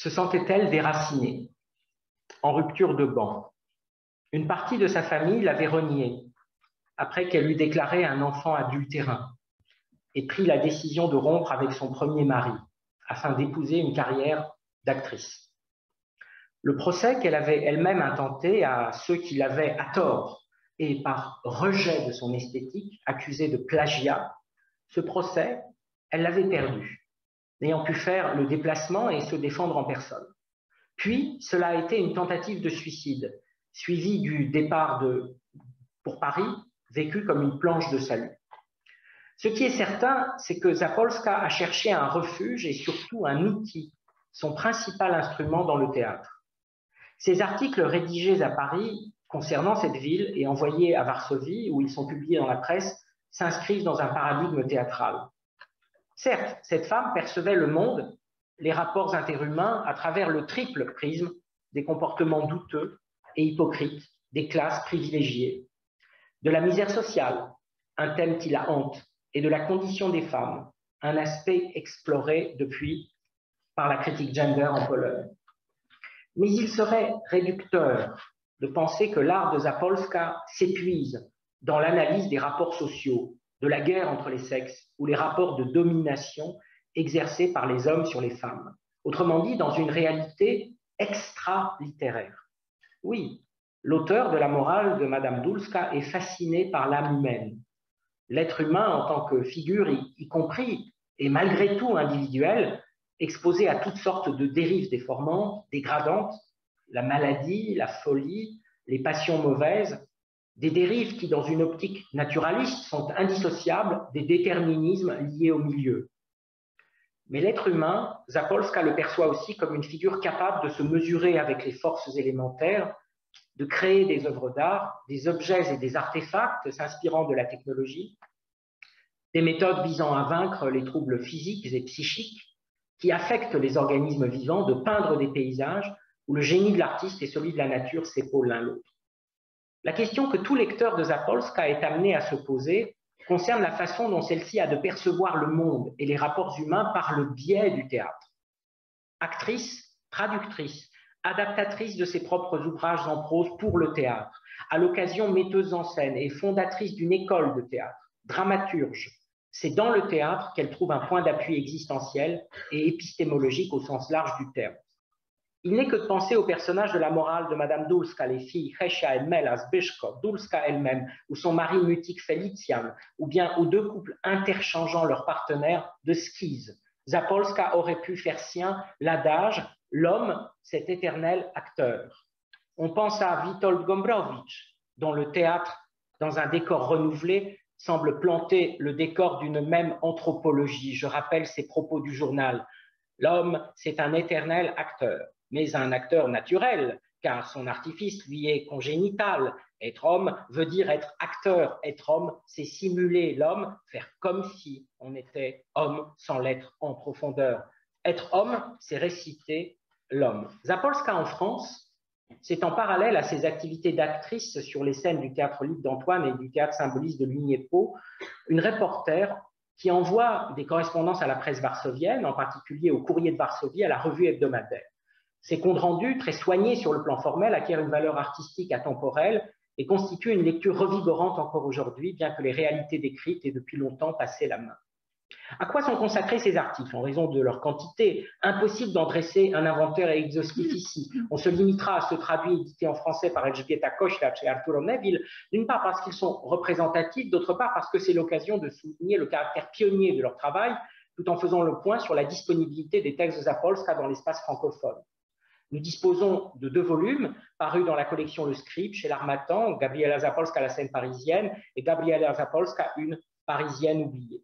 se sentait-elle déracinée, en rupture de ban. Une partie de sa famille l'avait reniée, après qu'elle eut déclaré un enfant adultérin et pris la décision de rompre avec son premier mari, afin d'épouser une carrière d'actrice. Le procès qu'elle avait elle-même intenté à ceux qui l'avaient, à tort et par rejet de son esthétique, accusé de plagiat, ce procès, elle l'avait perdu, n'ayant pu faire le déplacement et se défendre en personne. Puis, cela a été une tentative de suicide, suivie du départ pour Paris, vécu comme une planche de salut. Ce qui est certain, c'est que Zapolska a cherché un refuge et surtout un outil, son principal instrument dans le théâtre. Ces articles rédigés à Paris concernant cette ville et envoyés à Varsovie, où ils sont publiés dans la presse, s'inscrivent dans un paradigme théâtral. Certes, cette femme percevait le monde, les rapports interhumains, à travers le triple prisme des comportements douteux et hypocrites des classes privilégiées, de la misère sociale, un thème qui la hante, et de la condition des femmes, un aspect exploré depuis par la critique gender en Pologne. Mais il serait réducteur de penser que l'art de Zapolska s'épuise dans l'analyse des rapports sociaux, de la guerre entre les sexes ou les rapports de domination exercés par les hommes sur les femmes. Autrement dit, dans une réalité extra-littéraire. Oui, l'auteur de la morale de Madame Dulska est fasciné par l'âme humaine. L'être humain en tant que figure, y compris et malgré tout individuelle, exposé à toutes sortes de dérives déformantes, dégradantes, la maladie, la folie, les passions mauvaises, des dérives qui, dans une optique naturaliste, sont indissociables des déterminismes liés au milieu. Mais l'être humain, Zapolska le perçoit aussi comme une figure capable de se mesurer avec les forces élémentaires, de créer des œuvres d'art, des objets et des artefacts s'inspirant de la technologie, des méthodes visant à vaincre les troubles physiques et psychiques qui affectent les organismes vivants, de peindre des paysages où le génie de l'artiste et celui de la nature s'épaulent l'un l'autre. La question que tout lecteur de Zapolska est amené à se poser concerne la façon dont celle-ci a de percevoir le monde et les rapports humains par le biais du théâtre. Actrice, traductrice, adaptatrice de ses propres ouvrages en prose pour le théâtre, à l'occasion metteuse en scène et fondatrice d'une école de théâtre, dramaturge, c'est dans le théâtre qu'elle trouve un point d'appui existentiel et épistémologique au sens large du terme. Il n'est que de penser au personnage de la morale de Madame Dulska, les filles Hesia et Mela Zbyszko, Dulska elle-même, ou son mari mutique Felician, ou bien aux deux couples interchangeant leurs partenaires de skise. Zapolska aurait pu faire sien l'adage « l'homme, c'est éternel acteur ». On pense à Witold Gombrowicz, dont le théâtre, dans un décor renouvelé, semble planter le décor d'une même anthropologie. Je rappelle ses propos du journal. L'homme, c'est un éternel acteur, mais un acteur naturel, car son artifice lui est congénital. Être homme veut dire être acteur. Être homme, c'est simuler l'homme, faire comme si on était homme sans l'être en profondeur. Être homme, c'est réciter l'homme. Zapolska en France, c'est en parallèle à ses activités d'actrice sur les scènes du théâtre libre d'Antoine et du théâtre symboliste de Ligny-Pau, une reporter qui envoie des correspondances à la presse varsovienne, en particulier au Courrier de Varsovie, à la revue hebdomadaire. Ces comptes rendus, très soignés sur le plan formel, acquièrent une valeur artistique atemporelle et constituent une lecture revigorante encore aujourd'hui, bien que les réalités décrites aient depuis longtemps passé la main. À quoi sont consacrés ces articles? En raison de leur quantité, impossible d'en dresser un inventaire exhaustif ici. On se limitera à ceux traduits et édités en français par Elżbieta Koślacz et Arturo Neville, d'une part parce qu'ils sont représentatifs, d'autre part parce que c'est l'occasion de souligner le caractère pionnier de leur travail, tout en faisant le point sur la disponibilité des textes de Zapolska dans l'espace francophone. Nous disposons de 2 volumes parus dans la collection Le Scribe chez l'Harmattan, Gabriela Zapolska, la scène parisienne, et Gabriela Zapolska, une parisienne oubliée.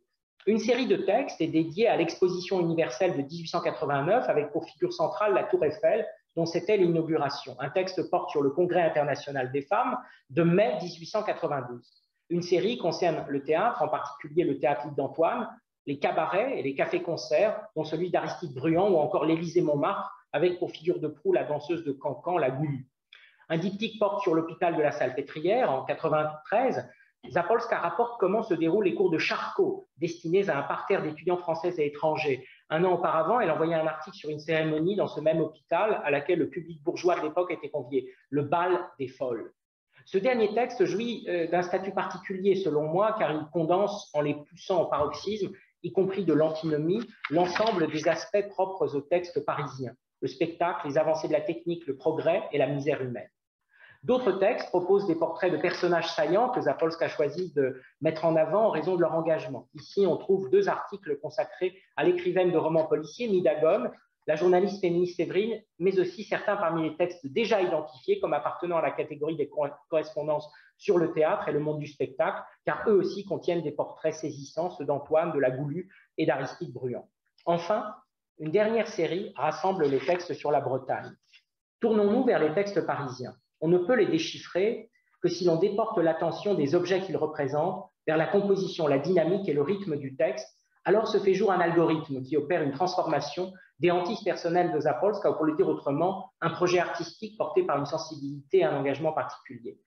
Une série de textes est dédiée à l'exposition universelle de 1889 avec pour figure centrale la Tour Eiffel, dont c'était l'inauguration. Un texte porte sur le Congrès international des femmes de mai 1892. Une série concerne le théâtre, en particulier le théâtre libre d'Antoine, les cabarets et les cafés-concerts, dont celui d'Aristide Bruand ou encore l'Élysée-Montmartre, avec pour figure de proue la danseuse de Cancan, la Goulue. Un diptyque porte sur l'hôpital de la Salpêtrière en 93, Zapolska rapporte comment se déroulent les cours de Charcot, destinés à un parterre d'étudiants français et étrangers. Un an auparavant, elle envoyait un article sur une cérémonie dans ce même hôpital à laquelle le public bourgeois de l'époque était convié, le bal des folles. Ce dernier texte jouit d'un statut particulier, selon moi, car il condense, en les poussant au paroxysme, y compris de l'antinomie, l'ensemble des aspects propres au texte parisien, le spectacle, les avancées de la technique, le progrès et la misère humaine. D'autres textes proposent des portraits de personnages saillants que Zapolska a choisi de mettre en avant en raison de leur engagement. Ici, on trouve 2 articles consacrés à l'écrivaine de romans policiers, Mida Gom, la journaliste féministe Séverine, mais aussi certains parmi les textes déjà identifiés comme appartenant à la catégorie des correspondances sur le théâtre et le monde du spectacle, car eux aussi contiennent des portraits saisissants, ceux d'Antoine, de la Goulue et d'Aristide Bruand. Enfin, une dernière série rassemble les textes sur la Bretagne. Tournons-nous vers les textes parisiens. On ne peut les déchiffrer que si l'on déporte l'attention des objets qu'ils représentent vers la composition, la dynamique et le rythme du texte. Alors se fait jour un algorithme qui opère une transformation des hantises personnelles de Zapolska, ou pour le dire autrement, un projet artistique porté par une sensibilité et un engagement particulier.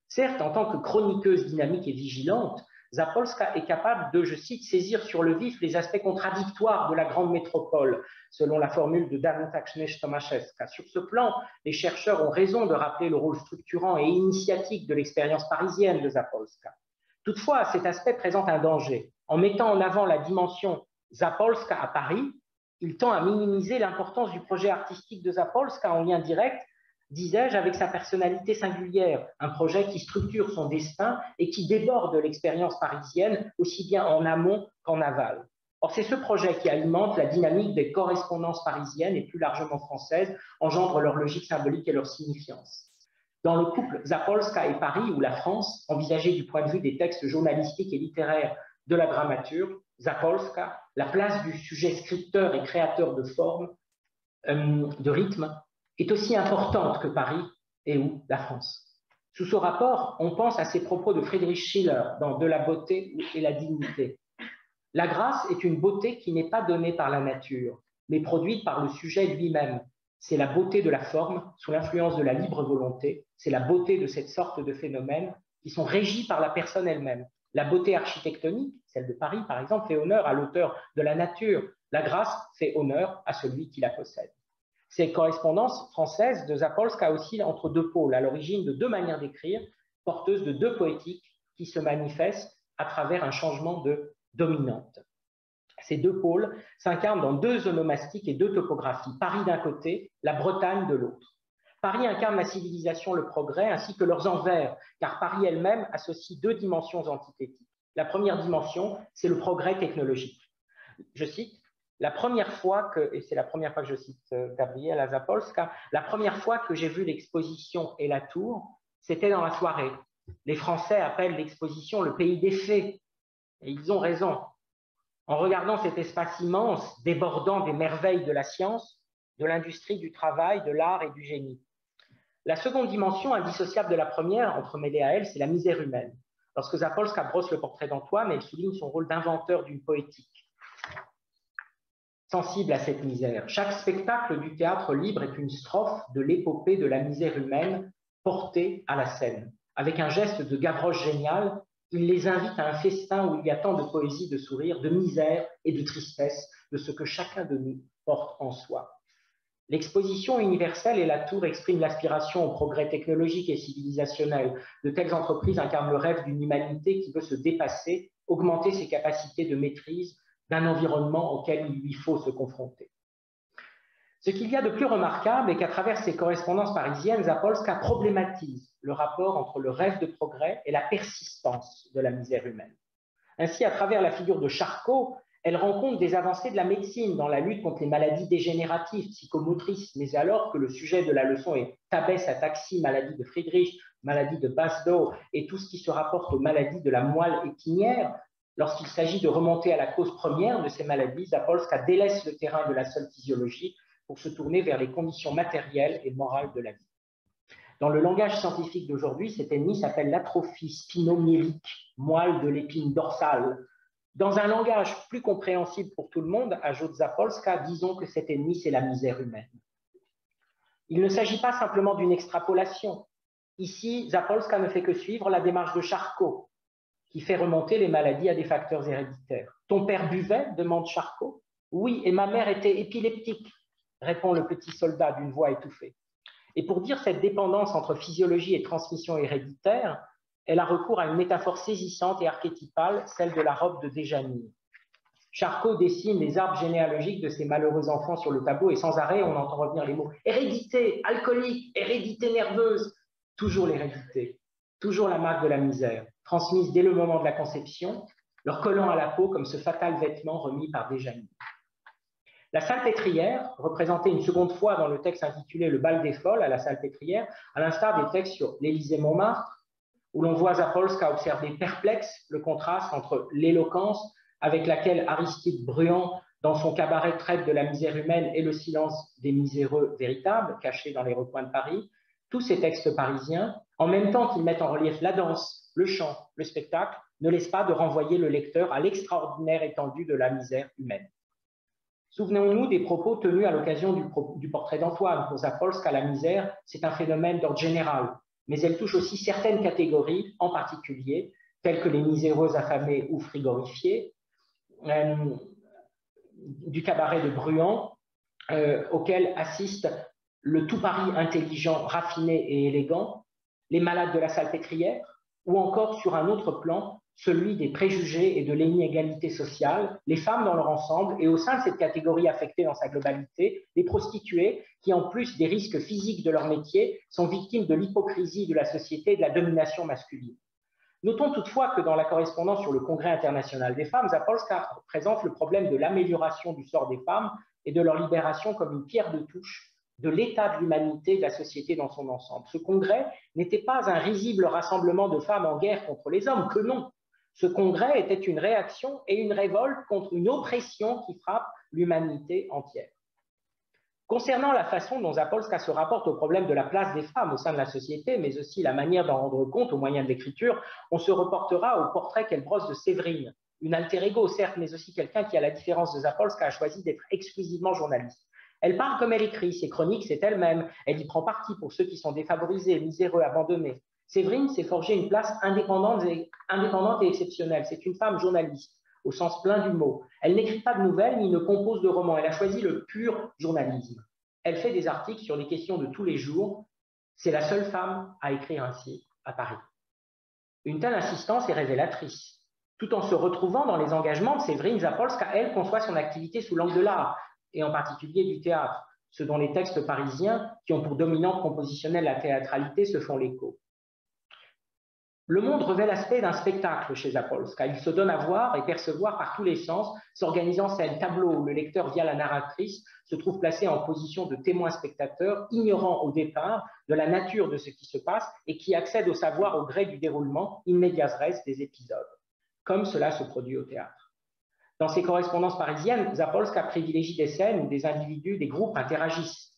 Certes, en tant que chroniqueuse dynamique et vigilante, Zapolska est capable de, je cite, saisir sur le vif les aspects contradictoires de la grande métropole, selon la formule de Danuta Krzemień-Tomaszewska. Sur ce plan, les chercheurs ont raison de rappeler le rôle structurant et initiatique de l'expérience parisienne de Zapolska. Toutefois, cet aspect présente un danger. En mettant en avant la dimension Zapolska à Paris, il tend à minimiser l'importance du projet artistique de Zapolska en lien direct, disais-je, avec sa personnalité singulière, un projet qui structure son destin et qui déborde l'expérience parisienne aussi bien en amont qu'en aval. Or, c'est ce projet qui alimente la dynamique des correspondances parisiennes et plus largement françaises, engendre leur logique symbolique et leur signifiance. Dans le couple Zapolska et Paris, ou la France, envisagée du point de vue des textes journalistiques et littéraires de la dramaturge, Zapolska, la place du sujet scripteur et créateur de formes, de rythme, est aussi importante que Paris et ou la France. Sous ce rapport, on pense à ces propos de Friedrich Schiller dans De la beauté et la dignité. La grâce est une beauté qui n'est pas donnée par la nature, mais produite par le sujet lui-même. C'est la beauté de la forme sous l'influence de la libre volonté, c'est la beauté de cette sorte de phénomènes qui sont régis par la personne elle-même. La beauté architectonique, celle de Paris par exemple, fait honneur à l'auteur de la nature. La grâce fait honneur à celui qui la possède. Ces correspondances françaises de Zapolska oscillent entre 2 pôles, à l'origine de 2 manières d'écrire, porteuses de 2 poétiques qui se manifestent à travers un changement de dominante. Ces 2 pôles s'incarnent dans 2 onomastiques et 2 topographies. Paris d'un côté, la Bretagne de l'autre. Paris incarne la civilisation, le progrès, ainsi que leurs envers, car Paris elle-même associe 2 dimensions antithétiques. La première dimension, c'est le progrès technologique. Je cite, la première fois que, et c'est la première fois que je cite Gabriela Zapolska, la première fois que j'ai vu l'exposition et la tour, c'était dans la soirée. Les Français appellent l'exposition le pays des fées, et ils ont raison. En regardant cet espace immense, débordant des merveilles de la science, de l'industrie, du travail, de l'art et du génie. La seconde dimension, indissociable de la première, entremêlée à elle, c'est la misère humaine. Lorsque Zapolska brosse le portrait d'Antoine, elle souligne son rôle d'inventeur d'une poétique sensible à cette misère. Chaque spectacle du théâtre libre est une strophe de l'épopée de la misère humaine portée à la scène. Avec un geste de Gavroche génial, il les invite à un festin où il y a tant de poésie, de sourire, de misère et de tristesse, de ce que chacun de nous porte en soi. L'exposition universelle et la tour expriment l'aspiration au progrès technologique et civilisationnel. De telles entreprises incarnent le rêve d'une humanité qui veut se dépasser, augmenter ses capacités de maîtrise d'un environnement auquel il lui faut se confronter. Ce qu'il y a de plus remarquable est qu'à travers ses correspondances parisiennes, Zapolska problématise le rapport entre le rêve de progrès et la persistance de la misère humaine. Ainsi, à travers la figure de Charcot, elle rencontre des avancées de la médecine dans la lutte contre les maladies dégénératives, psychomotrices, mais alors que le sujet de la leçon est tabès ataxie, maladie de Friedrich, maladie de Basedow et tout ce qui se rapporte aux maladies de la moelle épinière, lorsqu'il s'agit de remonter à la cause première de ces maladies, Zapolska délaisse le terrain de la seule physiologie pour se tourner vers les conditions matérielles et morales de la vie. Dans le langage scientifique d'aujourd'hui, cet ennemi s'appelle l'atrophie spino-myélique, moelle de l'épine dorsale. Dans un langage plus compréhensible pour tout le monde, ajoute Zapolska, disons que cet ennemi, c'est la misère humaine. Il ne s'agit pas simplement d'une extrapolation. Ici, Zapolska ne fait que suivre la démarche de Charcot. qui fait remonter les maladies à des facteurs héréditaires. « Ton père buvait ?» demande Charcot. « Oui, et ma mère était épileptique », répond le petit soldat d'une voix étouffée. Et pour dire cette dépendance entre physiologie et transmission héréditaire, elle a recours à une métaphore saisissante et archétypale, celle de la robe de Déjanire. Charcot dessine les arbres généalogiques de ces malheureux enfants sur le tableau et sans arrêt, on entend revenir les mots « hérédité, alcoolique, hérédité nerveuse », toujours l'hérédité, toujours la marque de la misère, transmise dès le moment de la conception, leur collant à la peau comme ce fatal vêtement remis par Déjanire. La Salpêtrière, représentée une seconde fois dans le texte intitulé « Le bal des folles » à la Salpêtrière, à l'instar des textes sur l'Élysée-Montmartre, où l'on voit Zapolska observer perplexe le contraste entre l'éloquence avec laquelle Aristide Bruand, dans son cabaret, traite de la misère humaine et le silence des miséreux véritables, cachés dans les recoins de Paris, tous ces textes parisiens, en même temps qu'ils mettent en relief la danse, le chant, le spectacle, ne laissent pas de renvoyer le lecteur à l'extraordinaire étendue de la misère humaine. Souvenons-nous des propos tenus à l'occasion du portrait d'Antoine. Pour Zapolska, la misère, c'est un phénomène d'ordre général, mais elle touche aussi certaines catégories, en particulier, telles que les miséreux affamés ou frigorifiés, du cabaret de Bruand, auquel assiste le tout Paris intelligent, raffiné et élégant, les malades de la Salpêtrière, ou encore sur un autre plan, celui des préjugés et de l'inégalité sociale, les femmes dans leur ensemble, et au sein de cette catégorie affectée dans sa globalité, les prostituées qui, en plus des risques physiques de leur métier, sont victimes de l'hypocrisie de la société et de la domination masculine. Notons toutefois que dans la correspondance sur le Congrès international des femmes, Zapolska présente le problème de l'amélioration du sort des femmes et de leur libération comme une pierre de touche de l'état de l'humanité et de la société dans son ensemble. Ce congrès n'était pas un risible rassemblement de femmes en guerre contre les hommes, que non. Ce congrès était une réaction et une révolte contre une oppression qui frappe l'humanité entière. Concernant la façon dont Zapolska se rapporte au problème de la place des femmes au sein de la société, mais aussi la manière d'en rendre compte au moyen de l'écriture, on se reportera au portrait qu'elle brosse de Séverine, une alter ego certes, mais aussi quelqu'un qui, à la différence de Zapolska, a choisi d'être exclusivement journaliste. Elle parle comme elle écrit, ses chroniques, c'est elle-même, elle y prend parti pour ceux qui sont défavorisés, miséreux, abandonnés. Séverine s'est forgée une place indépendante et exceptionnelle, c'est une femme journaliste, au sens plein du mot. Elle n'écrit pas de nouvelles ni ne compose de romans, elle a choisi le pur journalisme. Elle fait des articles sur les questions de tous les jours, c'est la seule femme à écrire ainsi à Paris. Une telle insistance est révélatrice. Tout en se retrouvant dans les engagements de Séverine, Zapolska, elle, conçoit son activité sous l'angle de l'art, et en particulier du théâtre, ce dont les textes parisiens, qui ont pour dominante compositionnelle la théâtralité, se font l'écho. Le monde revêt l'aspect d'un spectacle chez Zapolska. Il se donne à voir et percevoir par tous les sens, s'organisant scène tableau où le lecteur, via la narratrice, se trouve placé en position de témoin-spectateur, ignorant au départ de la nature de ce qui se passe et qui accède au savoir au gré du déroulement in medias res des épisodes, comme cela se produit au théâtre. Dans ses correspondances parisiennes, Zapolska privilégie des scènes où des individus, des groupes interagissent.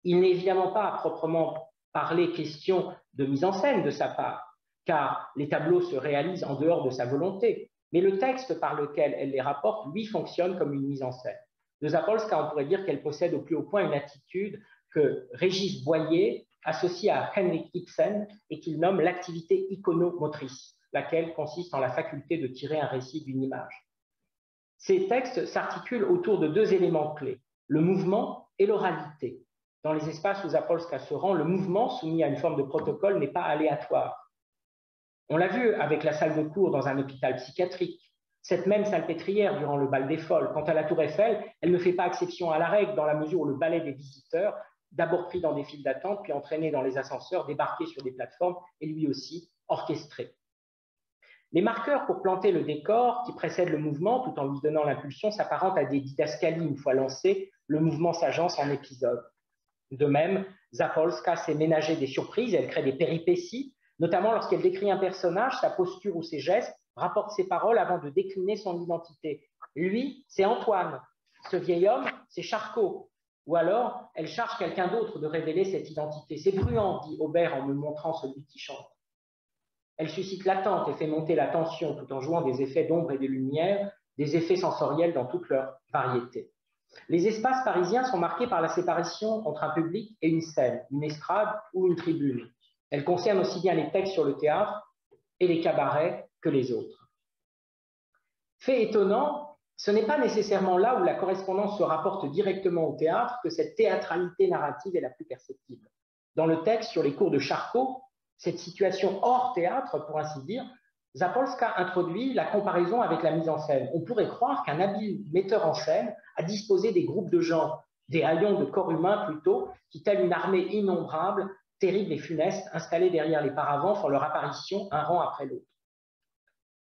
Il n'est évidemment pas à proprement parler question de mise en scène de sa part, car les tableaux se réalisent en dehors de sa volonté, mais le texte par lequel elle les rapporte, lui, fonctionne comme une mise en scène. De Zapolska, on pourrait dire qu'elle possède au plus haut point une attitude que Régis Boyer associe à Henrik Ibsen et qu'il nomme l'activité iconomotrice, laquelle consiste en la faculté de tirer un récit d'une image. Ces textes s'articulent autour de deux éléments clés, le mouvement et l'oralité. Dans les espaces où Zapolska se rend, le mouvement, soumis à une forme de protocole, n'est pas aléatoire. On l'a vu avec la salle de cours dans un hôpital psychiatrique, cette même Salpêtrière durant le bal des folles. Quant à la Tour Eiffel, elle ne fait pas exception à la règle dans la mesure où le ballet des visiteurs, d'abord pris dans des files d'attente, puis entraîné dans les ascenseurs, débarqué sur des plateformes, est lui aussi orchestré. Les marqueurs pour planter le décor qui précède le mouvement, tout en lui donnant l'impulsion, s'apparentent à des didascalies. Une fois lancé, le mouvement s'agence en épisodes. De même, Zapolska s'est ménagé des surprises, elle crée des péripéties, notamment lorsqu'elle décrit un personnage, sa posture ou ses gestes, rapporte ses paroles avant de décliner son identité. Lui, c'est Antoine. Ce vieil homme, c'est Charcot. Ou alors, elle charge quelqu'un d'autre de révéler cette identité. C'est Bruand, dit Aubert en me montrant celui qui chante. Elle suscite l'attente et fait monter la tension tout en jouant des effets d'ombre et de lumière, des effets sensoriels dans toute leur variété. Les espaces parisiens sont marqués par la séparation entre un public et une scène, une estrade ou une tribune. Elle concerne aussi bien les textes sur le théâtre et les cabarets que les autres. Fait étonnant, ce n'est pas nécessairement là où la correspondance se rapporte directement au théâtre que cette théâtralité narrative est la plus perceptible. Dans le texte sur les cours de Charcot, cette situation hors théâtre, pour ainsi dire, Zapolska introduit la comparaison avec la mise en scène. On pourrait croire qu'un habile metteur en scène a disposé des groupes de gens, des haillons de corps humains plutôt, qui, telle une armée innombrable, terrible et funeste, installés derrière les paravents, font leur apparition un rang après l'autre.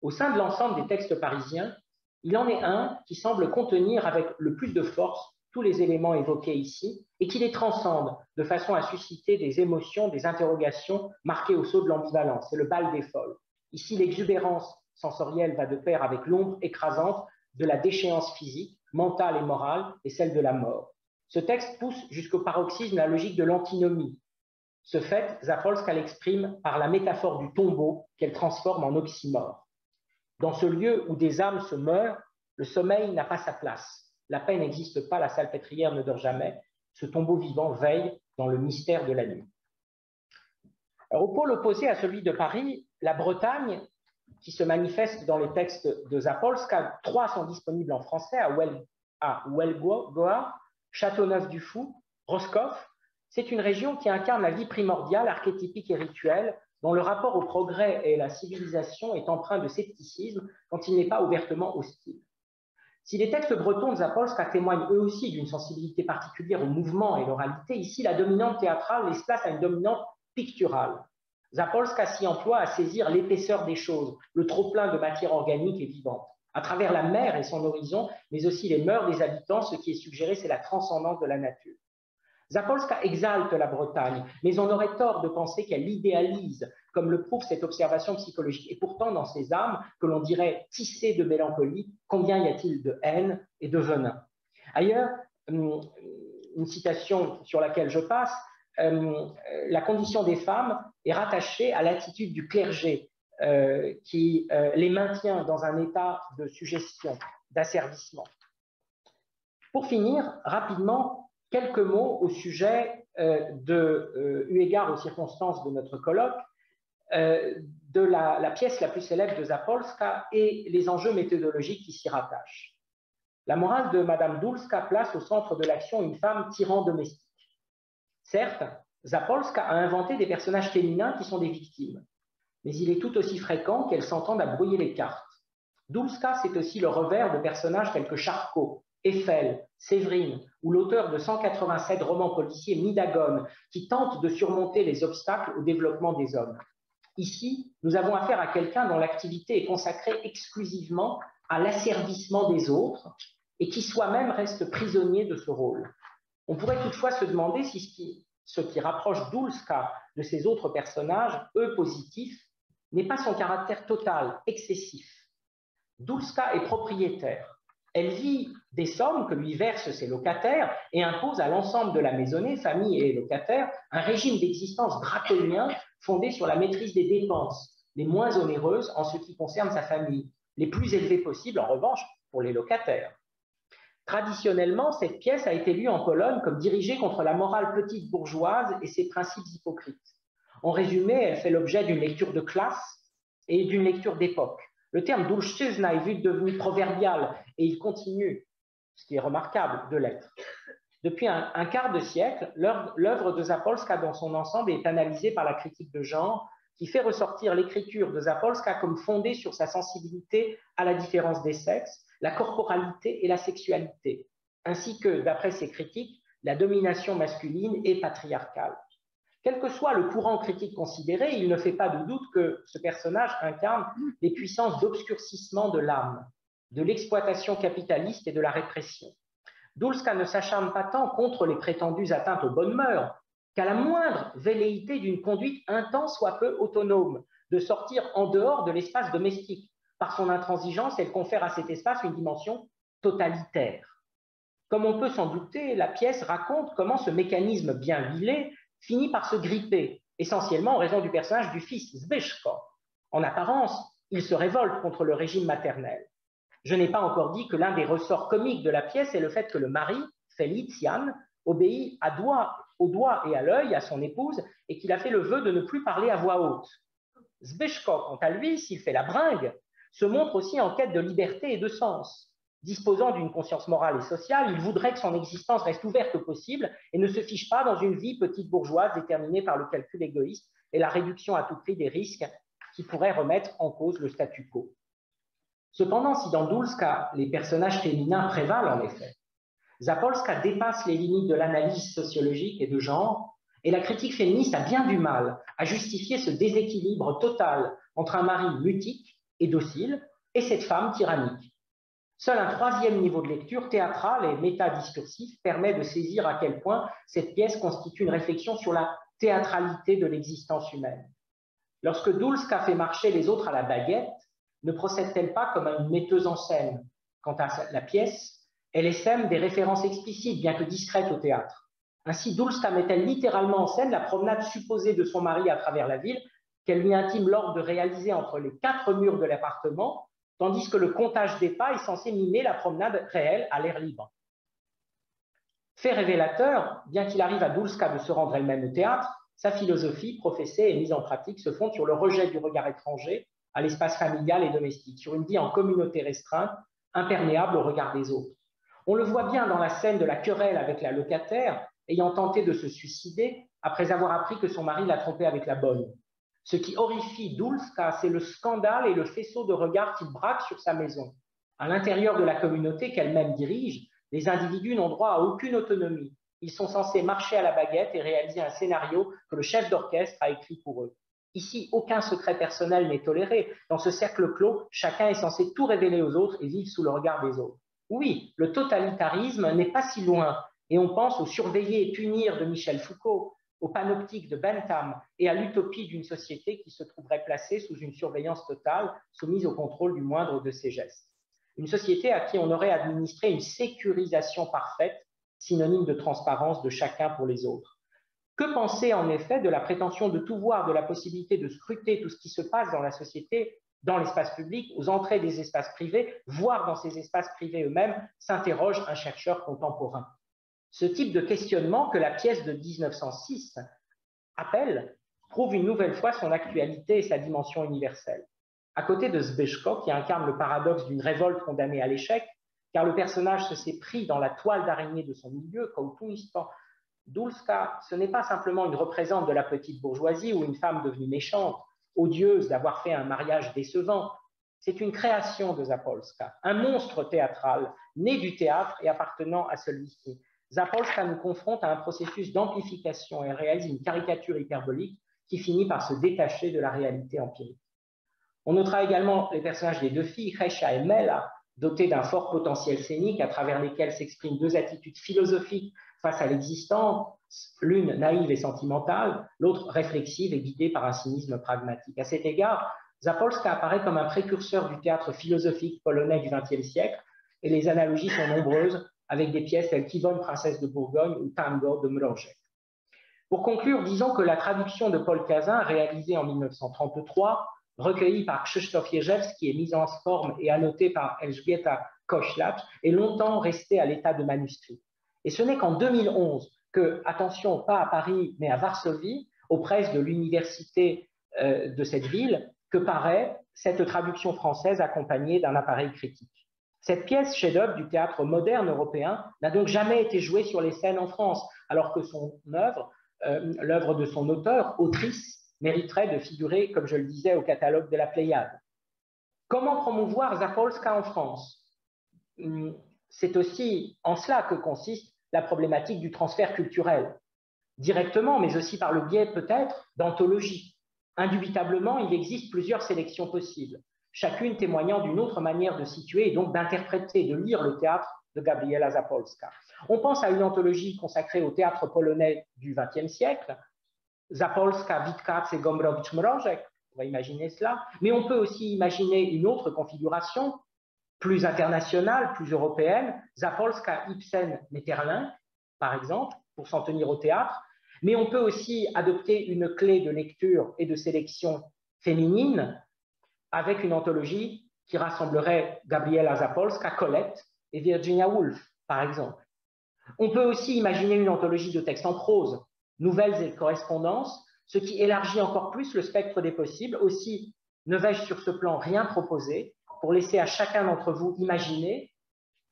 Au sein de l'ensemble des textes parisiens, il en est un qui semble contenir avec le plus de force tous les éléments évoqués ici et qui les transcende de façon à susciter des émotions, des interrogations marquées au sceau de l'ambivalence. C'est le bal des folles. Ici, l'exubérance sensorielle va de pair avec l'ombre écrasante de la déchéance physique, mentale et morale, et celle de la mort. Ce texte pousse jusqu'au paroxysme la logique de l'antinomie. Ce fait, Zapolska l'exprime par la métaphore du tombeau qu'elle transforme en oxymore. Dans ce lieu où des âmes se meurent, le sommeil n'a pas sa place. La paix n'existe pas, la salpêtrière ne dort jamais. Ce tombeau vivant veille dans le mystère de la nuit. Alors, au pôle opposé à celui de Paris, la Bretagne, qui se manifeste dans les textes de Zapolska, 3 sont disponibles en français, à Huelgoa, Châteauneuf-du-Fou, Roscoff. C'est une région qui incarne la vie primordiale, archétypique et rituelle, dont le rapport au progrès et à la civilisation est empreint de scepticisme quand il n'est pas ouvertement hostile. Si les textes bretons de Zapolska témoignent eux aussi d'une sensibilité particulière au mouvement et l'oralité, ici la dominante théâtrale laisse place à une dominante picturale. Zapolska s'y emploie à saisir l'épaisseur des choses, le trop-plein de matière organique et vivante, à travers la mer et son horizon, mais aussi les mœurs des habitants. Ce qui est suggéré, c'est la transcendance de la nature. Zapolska exalte la Bretagne, mais on aurait tort de penser qu'elle l'idéalise, comme le prouve cette observation psychologique. Et pourtant, dans ces âmes, que l'on dirait tissées de mélancolie, combien y a-t-il de haine et de venin? Ailleurs, une citation sur laquelle je passe, la condition des femmes est rattachée à l'attitude du clergé qui les maintient dans un état de suggestion, d'asservissement. Pour finir, rapidement, quelques mots au sujet eu égard aux circonstances de notre colloque, de la pièce la plus célèbre de Zapolska et les enjeux méthodologiques qui s'y rattachent. La morale de Madame Dulska place au centre de l'action une femme tyran domestique. Certes, Zapolska a inventé des personnages féminins qui sont des victimes, mais il est tout aussi fréquent qu'elles s'entendent à brouiller les cartes. Dulska, c'est aussi le revers de personnages tels que Charcot, Eiffel, Séverine ou l'auteur de 187 romans policiers Midagone qui tentent de surmonter les obstacles au développement des hommes. Ici, nous avons affaire à quelqu'un dont l'activité est consacrée exclusivement à l'asservissement des autres et qui soi-même reste prisonnier de ce rôle. On pourrait toutefois se demander si ce qui rapproche Dulska de ces autres personnages, eux positifs, n'est pas son caractère total, excessif. Dulska est propriétaire. Elle vit des sommes que lui versent ses locataires et impose à l'ensemble de la maisonnée, famille et locataires, un régime d'existence draconien fondé sur la maîtrise des dépenses, les moins onéreuses en ce qui concerne sa famille, les plus élevées possibles en revanche pour les locataires. Traditionnellement, cette pièce a été lue en Pologne comme dirigée contre la morale petite bourgeoise et ses principes hypocrites. En résumé, elle fait l'objet d'une lecture de classe et d'une lecture d'époque. Le terme dulszczyzna est vu devenu proverbial et il continue, ce qui est remarquable, de l'être. Depuis un quart de siècle, l'œuvre de Zapolska dans son ensemble est analysée par la critique de genre qui fait ressortir l'écriture de Zapolska comme fondée sur sa sensibilité à la différence des sexes, la corporalité et la sexualité, ainsi que, d'après ses critiques, la domination masculine et patriarcale. Quel que soit le courant critique considéré, il ne fait pas de doute que ce personnage incarne les puissances d'obscurcissement de l'âme, de l'exploitation capitaliste et de la répression. Dulska ne s'acharne pas tant contre les prétendues atteintes aux bonnes mœurs qu'à la moindre velléité d'une conduite un tant soit peu autonome, de sortir en dehors de l'espace domestique. Par son intransigeance, elle confère à cet espace une dimension totalitaire. Comme on peut s'en douter, la pièce raconte comment ce mécanisme bien huilé finit par se gripper, essentiellement en raison du personnage du fils Zbyszko. En apparence, il se révolte contre le régime maternel. Je n'ai pas encore dit que l'un des ressorts comiques de la pièce est le fait que le mari, Felician, obéit au doigt et à l'œil à son épouse et qu'il a fait le vœu de ne plus parler à voix haute. Zbyszko, quant à lui, s'il fait la bringue, se montre aussi en quête de liberté et de sens. Disposant d'une conscience morale et sociale, il voudrait que son existence reste ouverte au possible et ne se fiche pas dans une vie petite bourgeoise déterminée par le calcul égoïste et la réduction à tout prix des risques qui pourraient remettre en cause le statu quo. Cependant, si dans Dulska, les personnages féminins prévalent en effet, Zapolska dépasse les limites de l'analyse sociologique et de genre, et la critique féministe a bien du mal à justifier ce déséquilibre total entre un mari mutique et docile et cette femme tyrannique. Seul un troisième niveau de lecture, théâtral et métadiscursif, permet de saisir à quel point cette pièce constitue une réflexion sur la théâtralité de l'existence humaine. Lorsque Dulska fait marcher les autres à la baguette, ne procède-t-elle pas comme une metteuse en scène? Quant à la pièce, elle essaime des références explicites, bien que discrètes au théâtre. Ainsi, Dulska met-elle littéralement en scène la promenade supposée de son mari à travers la ville, qu'elle lui intime l'ordre de réaliser entre les 4 murs de l'appartement, tandis que le comptage des pas est censé mimer la promenade réelle à l'air libre. Fait révélateur, bien qu'il arrive à Dulska de se rendre elle-même au théâtre, sa philosophie, professée et mise en pratique, se fonde sur le rejet du regard étranger à l'espace familial et domestique, sur une vie en communauté restreinte, imperméable au regard des autres. On le voit bien dans la scène de la querelle avec la locataire, ayant tenté de se suicider après avoir appris que son mari l'a trompée avec la bonne. Ce qui horrifie Dulska, c'est le scandale et le faisceau de regards qu'il braque sur sa maison. À l'intérieur de la communauté qu'elle-même dirige, les individus n'ont droit à aucune autonomie. Ils sont censés marcher à la baguette et réaliser un scénario que le chef d'orchestre a écrit pour eux. Ici, aucun secret personnel n'est toléré. Dans ce cercle clos, chacun est censé tout révéler aux autres et vivre sous le regard des autres. Oui, le totalitarisme n'est pas si loin, et on pense au surveiller et punir de Michel Foucault, au panoptique de Bentham et à l'utopie d'une société qui se trouverait placée sous une surveillance totale, soumise au contrôle du moindre de ses gestes. Une société à qui on aurait administré une sécurisation parfaite, synonyme de transparence de chacun pour les autres. Que penser en effet de la prétention de tout voir, de la possibilité de scruter tout ce qui se passe dans la société, dans l'espace public, aux entrées des espaces privés, voire dans ces espaces privés eux-mêmes, s'interroge un chercheur contemporain. Ce type de questionnement que la pièce de 1906 appelle prouve une nouvelle fois son actualité et sa dimension universelle. À côté de Zbyszko, qui incarne le paradoxe d'une révolte condamnée à l'échec, car le personnage se s'est pris dans la toile d'araignée de son milieu, Kołtuństwo, Dulska, ce n'est pas simplement une représentante de la petite bourgeoisie ou une femme devenue méchante, odieuse d'avoir fait un mariage décevant. C'est une création de Zapolska, un monstre théâtral, né du théâtre et appartenant à celui-ci. Zapolska nous confronte à un processus d'amplification et réalise une caricature hyperbolique qui finit par se détacher de la réalité empirique. On notera également les personnages des deux filles, Hesha et Mela, dotés d'un fort potentiel scénique à travers lesquels s'expriment deux attitudes philosophiques face à l'existence, l'une naïve et sentimentale, l'autre réflexive et guidée par un cynisme pragmatique. À cet égard, Zapolska apparaît comme un précurseur du théâtre philosophique polonais du XXe siècle, et les analogies sont nombreuses avec des pièces telles qu'Yvonne, princesse de Bourgogne ou Tango de Mrożek. Pour conclure, disons que la traduction de Paul Cazin, réalisée en 1933, recueillie par Krzysztof Jerzewski et mise en forme et annotée par Elżbieta Koślacz, est longtemps restée à l'état de manuscrit. Et ce n'est qu'en 2011 que, attention, pas à Paris, mais à Varsovie, aux presses de l'université de cette ville, que paraît cette traduction française accompagnée d'un appareil critique. Cette pièce chef-d'œuvre du théâtre moderne européen n'a donc jamais été jouée sur les scènes en France, alors que son œuvre, l'œuvre de son auteur, autrice, mériterait de figurer, comme je le disais, au catalogue de la Pléiade. Comment promouvoir Zapolska en France? C'est aussi en cela que consiste la problématique du transfert culturel, directement, mais aussi par le biais peut-être d'anthologies. Indubitablement, il existe plusieurs sélections possibles, chacune témoignant d'une autre manière de situer et donc d'interpréter, de lire le théâtre de Gabriela Zapolska. On pense à une anthologie consacrée au théâtre polonais du XXe siècle, Zapolska, Witkac et Gombrowicz-Mrożek, on va imaginer cela, mais on peut aussi imaginer une autre configuration, plus internationale, plus européenne, Zapolska, Ibsen, Maeterlinck, par exemple, pour s'en tenir au théâtre, mais on peut aussi adopter une clé de lecture et de sélection féminine avec une anthologie qui rassemblerait Gabriela Zapolska, Colette et Virginia Woolf, par exemple. On peut aussi imaginer une anthologie de textes en prose, nouvelles et correspondances, ce qui élargit encore plus le spectre des possibles. Aussi, ne vais-je sur ce plan rien proposer pour laisser à chacun d'entre vous imaginer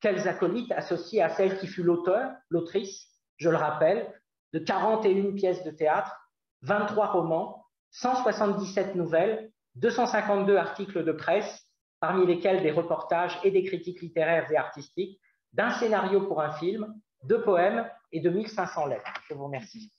quels acolytes associés à celle qui fut l'auteur, l'autrice, je le rappelle, de 41 pièces de théâtre, 23 romans, 177 nouvelles, 252 articles de presse, parmi lesquels des reportages et des critiques littéraires et artistiques, d'un scénario pour un film, 2 poèmes et de 1500 lettres. Je vous remercie.